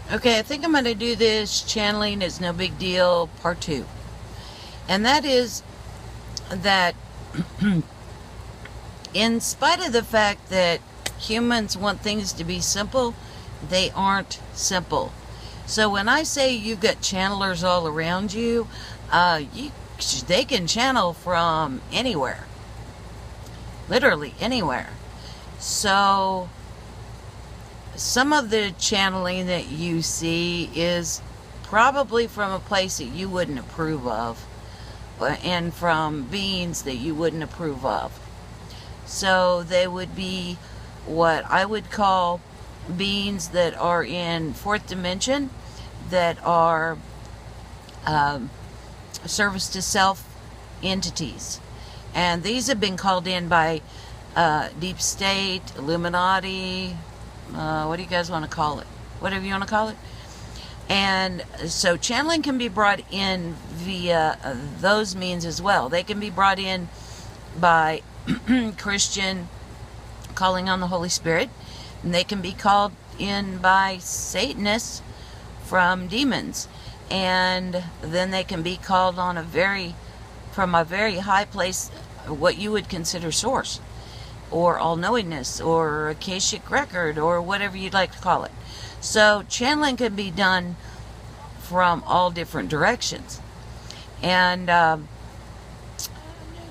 Okay, I think I'm going to do this channeling is no big deal part 2. And that is that in spite of the fact that humans want things to be simple, they aren't simple. So when I say you've got channelers all around you, they can channel from anywhere. Literally anywhere. So some of the channeling that you see is probably from a place that you wouldn't approve of, and from beings that you wouldn't approve of. So they would be what I would call beings that are in fourth dimension, that are service to self entities. And these have been called in by deep state, Illuminati, what do you guys want to call it? Whatever you want to call it. And so channeling can be brought in via those means as well. They can be brought in by Christian calling on the Holy Spirit, and they can be called in by Satanists from demons, and then they can be called on from a very high place, what you would consider source, or all-knowingness, or Akashic record, or whatever you'd like to call it. So channeling can be done from all different directions. And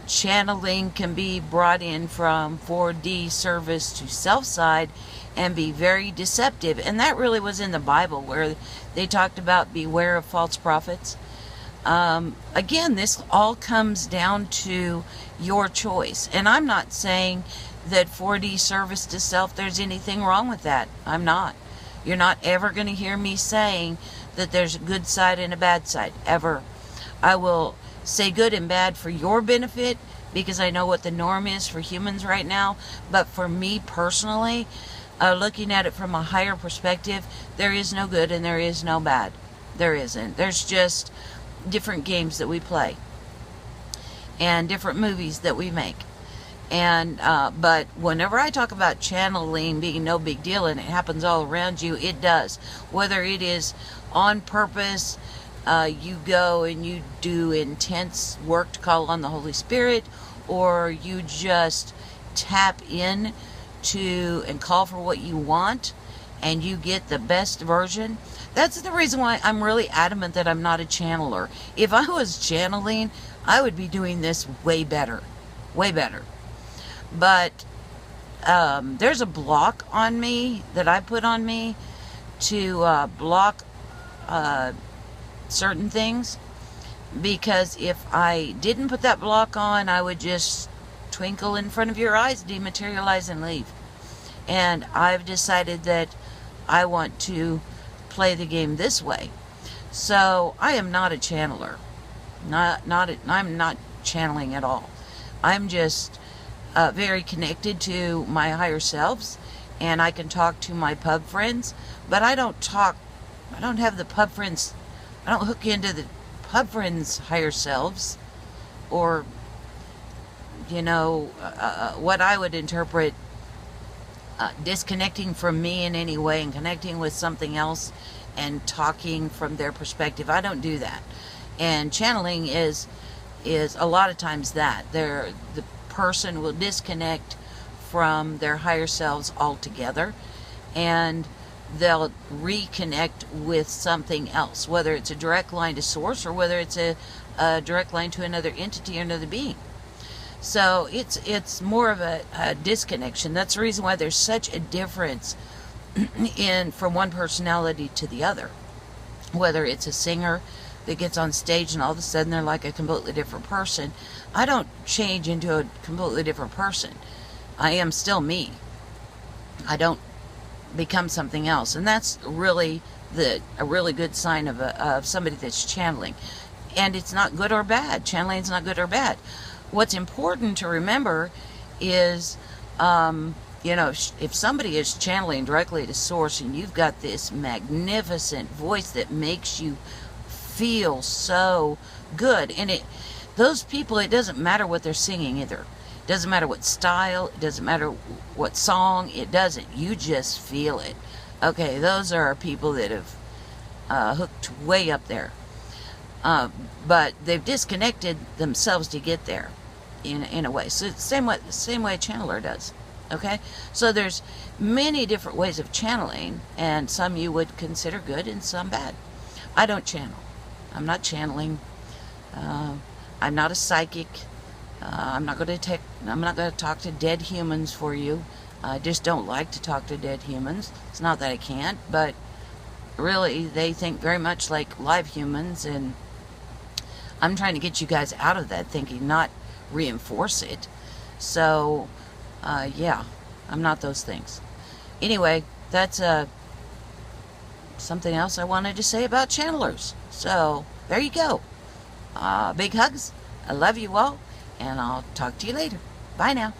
channeling can be brought in from 4D service to self side and be very deceptive. And that really was in the Bible, where they talked about beware of false prophets. Again, this all comes down to your choice. And I'm not saying that 4D service to self, there's anything wrong with that. I'm not. You're not ever going to hear me saying that there's a good side and a bad side, ever. I will say good and bad for your benefit, because I know what the norm is for humans right now. But for me personally, looking at it from a higher perspective, there is no good and there is no bad. There isn't. There's just different games that we play and different movies that we make. And but whenever I talk about channeling being no big deal and it happens all around you, it does. Whether it is on purpose, you go and you do intense work to call on the Holy Spirit, or you just tap in to and call for what you want and you get the best version. That's the reason why I'm really adamant that I'm not a channeler. If I was channeling, I would be doing this way better. Way better. But there's a block on me that I put on me to block certain things, because if I didn't put that block on, I would just twinkle in front of your eyes, dematerialize, and leave. And I've decided that I want to play the game this way. So I am not a channeler. I'm not channeling at all. I'm just very connected to my higher selves, and I can talk to my pub friends, but I don't have the pub friends, I don't hook into the pub friends' higher selves, or, what I would interpret disconnecting from me in any way and connecting with something else and talking from their perspective. I don't do that. And channeling is a lot of times that the person will disconnect from their higher selves altogether, and they'll reconnect with something else, whether it's a direct line to source or whether it's a direct line to another entity or another being. So it's more of a disconnection. That's the reason why there's such a difference from one personality to the other. Whether it's a singer that gets on stage and all of a sudden they're like a completely different person. I don't change into a completely different person. I am still me. I don't become something else. And that's really a really good sign of somebody that's channeling. And it's not good or bad. Channeling is not good or bad. What's important to remember is, if somebody is channeling directly to source and you've got this magnificent voice that makes you feel so good, and those people, it doesn't matter what they're singing either. It doesn't matter what style, it doesn't matter what song, it doesn't. You just feel it. Okay, those are people that have hooked way up there. But they've disconnected themselves to get there, in a way. So it's the same way a channeler does. Okay, so there's many different ways of channeling, and some you would consider good and some bad. I don't channel. I'm not channeling. I'm not a psychic. I'm not going to talk to dead humans for you. I just don't like to talk to dead humans. It's not that I can't, but really they think very much like live humans, and I'm trying to get you guys out of that thinking, not reinforce it. So, yeah, I'm not those things. Anyway, that's something else I wanted to say about channelers. So, there you go. Big hugs. I love you all, and I'll talk to you later. Bye now.